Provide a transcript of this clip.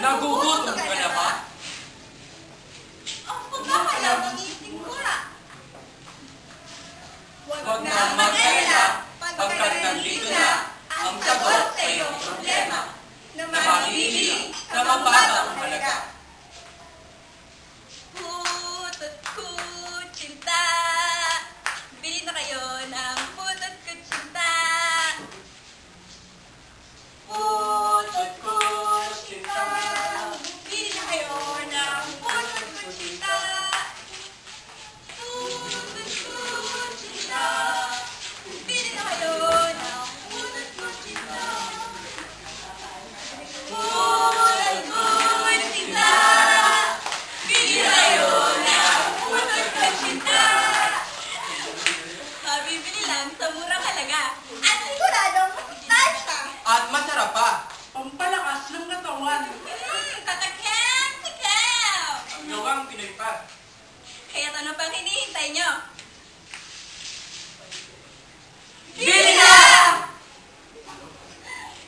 Nagugutom ka na ba? Ako nga pala, magising ko nga. Huwag na mag-alala, pagkat nandito na ang sagot sa iyong problema na mabibili sa mababang halaga. Putot kutsinta. Bili na kayo ng putot kutsinta. Putot kutsinta. Bili na kayo ng putot kutsinta. Putot kutsinta. Bili na kayo ng putot kutsinta. Putot kutsinta. Bili na kayo ng putot kutsinta. Mabibili lang sa murang halaga. At siguradong masustansya. At masarap pa. Pampalakas ng katawan. Tatakam! Takam! Ang gawang Pinoy pa. Kaya ano pang hinihintay nyo?